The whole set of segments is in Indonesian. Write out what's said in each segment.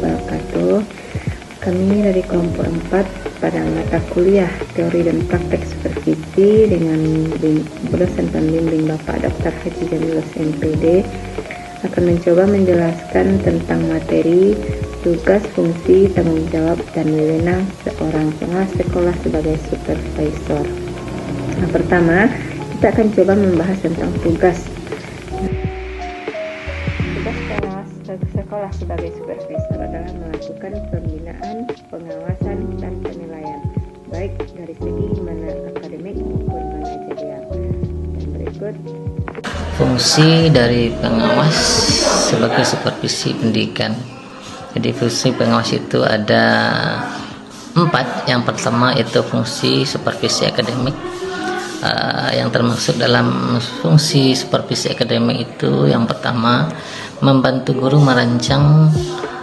wabarakatuh. Kami dari kelompok 4 pada mata kuliah teori dan praktek supervisi dengan dosen pembimbing Bapak Dr. Haji Jamilus MPD akan mencoba menjelaskan tentang materi tugas, fungsi, tanggung jawab, dan wewenang seorang pengawas sekolah sebagai supervisor. Nah, pertama, kita akan coba membahas tentang tugas. Tugas pengawas sekolah sebagai supervisor adalah melakukan pembinaan, pengawasan, dan penilaian, baik dari segi mana akademik maupun manajerial. Dan berikut fungsi dari pengawas sebagai supervisi pendidikan. Jadi fungsi pengawas itu ada 4. Yang pertama itu fungsi supervisi akademik. Yang termasuk dalam fungsi supervisi akademik itu yang pertama membantu guru merancang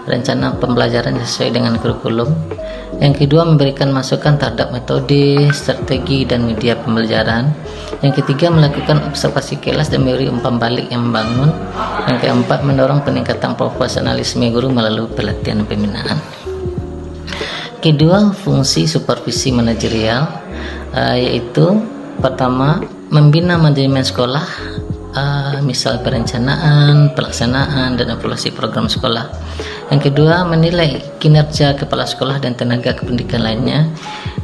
rencana pembelajaran sesuai dengan kurikulum. Yang kedua memberikan masukan terhadap metode, strategi, dan media pembelajaran. Yang ketiga melakukan observasi kelas dan memberi umpan balik yang membangun. Yang keempat mendorong peningkatan profesionalisme guru melalui pelatihan pembinaan. Kedua, fungsi supervisi manajerial yaitu pertama membina manajemen sekolah, misal perencanaan, pelaksanaan, dan evaluasi program sekolah. Yang kedua, menilai kinerja kepala sekolah dan tenaga kependidikan lainnya.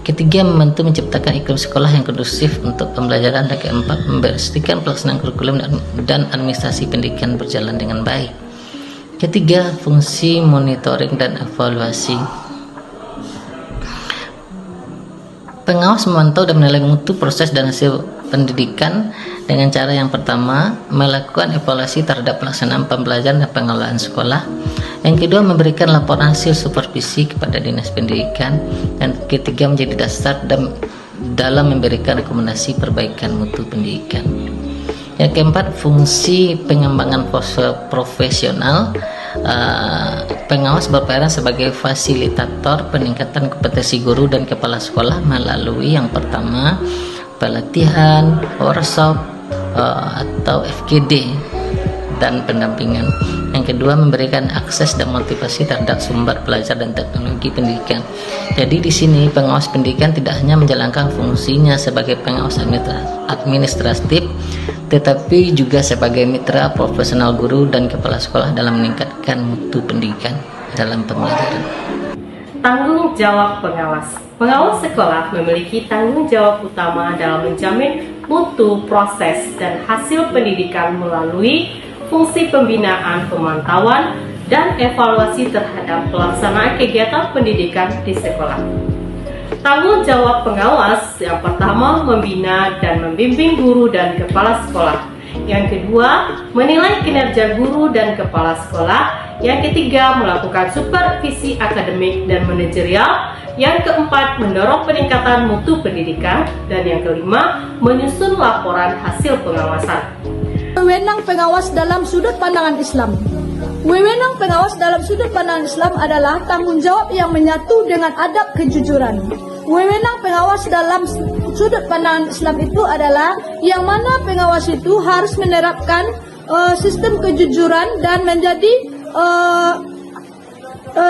Ketiga, membantu menciptakan iklim sekolah yang kondusif untuk pembelajaran. Dan keempat, memastikan pelaksanaan kurikulum dan administrasi pendidikan berjalan dengan baik. Ketiga, fungsi monitoring dan evaluasi. Pengawas memantau dan menilai mutu proses dan hasil pendidikan dengan cara yang pertama melakukan evaluasi terhadap pelaksanaan pembelajaran dan pengelolaan sekolah. Yang kedua memberikan laporan hasil supervisi kepada dinas pendidikan. Dan ketiga menjadi dasar dalam memberikan rekomendasi perbaikan mutu pendidikan. Yang keempat, fungsi pengembangan profesional. Pengawas berperan sebagai fasilitator peningkatan kompetensi guru dan kepala sekolah melalui yang pertama pelatihan, workshop atau FGD dan pendampingan. Yang kedua memberikan akses dan motivasi terhadap sumber belajar dan teknologi pendidikan. Jadi di sini pengawas pendidikan tidak hanya menjalankan fungsinya sebagai pengawas administratif, tetapi juga sebagai mitra profesional guru dan kepala sekolah dalam meningkatkan mutu pendidikan dalam pembelajaran. Tanggung jawab pengawas. Pengawas sekolah memiliki tanggung jawab utama dalam menjamin mutu, proses, dan hasil pendidikan melalui fungsi pembinaan, pemantauan, dan evaluasi terhadap pelaksanaan kegiatan pendidikan di sekolah. Tanggung jawab pengawas yang pertama membina dan membimbing guru dan kepala sekolah. Yang kedua, menilai kinerja guru dan kepala sekolah. Yang ketiga, melakukan supervisi akademik dan manajerial. Yang keempat, mendorong peningkatan mutu pendidikan. Dan yang kelima, menyusun laporan hasil pengawasan. Wewenang pengawas dalam sudut pandangan Islam. Wewenang pengawas dalam sudut pandangan Islam adalah tanggung jawab yang menyatu dengan adab kejujuran. Wewenang pengawas dalam sudut pandangan Islam itu adalah yang mana pengawas itu harus menerapkan sistem kejujuran dan menjadi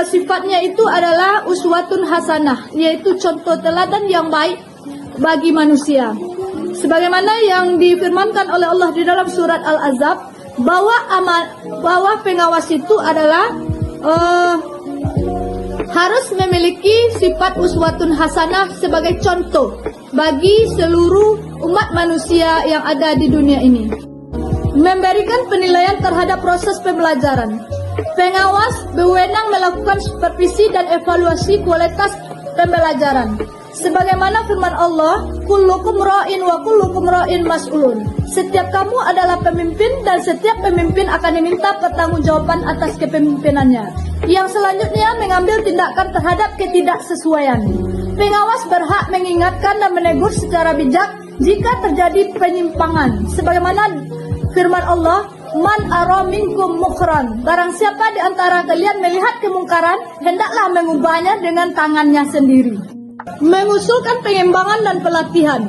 sifatnya itu adalah uswatun hasanah, yaitu contoh teladan yang baik bagi manusia. Sebagaimana yang difirmankan oleh Allah di dalam surat Al-Ahzab, bahwa pengawas itu adalah harus memiliki sifat uswatun hasanah sebagai contoh bagi seluruh umat manusia yang ada di dunia ini. Memberikan penilaian terhadap proses pembelajaran. Pengawas berwenang melakukan supervisi dan evaluasi kualitas pembelajaran. Sebagaimana firman Allah, kullukum ra'in wa kullukum ra'in mas'ulun. Setiap kamu adalah pemimpin dan setiap pemimpin akan diminta pertanggungjawaban atas kepemimpinannya. Yang selanjutnya mengambil tindakan terhadap ketidaksesuaian. Pengawas berhak mengingatkan dan menegur secara bijak jika terjadi penyimpangan. Sebagaimana firman Allah, man ara minkum mukran. Barang siapa di antara kalian melihat kemungkaran, hendaklah mengubahnya dengan tangannya sendiri. Mengusulkan pengembangan dan pelatihan.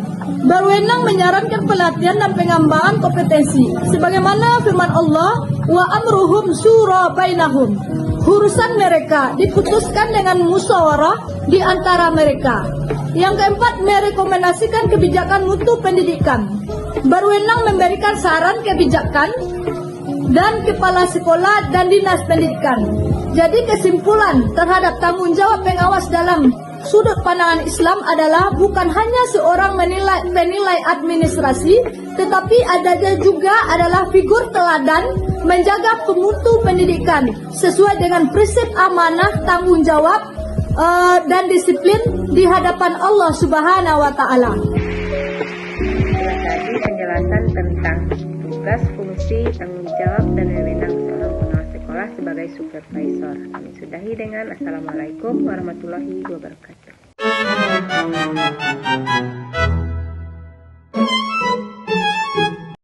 Berwenang menyarankan pelatihan dan pengembangan kompetensi. Sebagaimana firman Allah, wa amruhum syura bainahum. urusan mereka diputuskan dengan musyawarah di antara mereka. Yang keempat, merekomendasikan kebijakan mutu pendidikan. Berwenang memberikan saran kebijakan dan kepala sekolah dan dinas pendidikan. Jadi kesimpulan terhadap tanggung jawab pengawas dalam sudut pandangan Islam adalah bukan hanya seorang penilai administrasi, tetapi adanya juga adalah figur teladan menjaga pemutu pendidikan sesuai dengan prinsip amanah, tanggung jawab, dan disiplin di hadapan Allah Subhanahu wa Ta'ala. Itulah tadi penjelasan tentang tugas, fungsi, tanggung jawab, dan wewenang seorang pengawas sekolah sebagai supervisor. Kami sudahi dengan Assalamualaikum warahmatullahi wabarakatuh.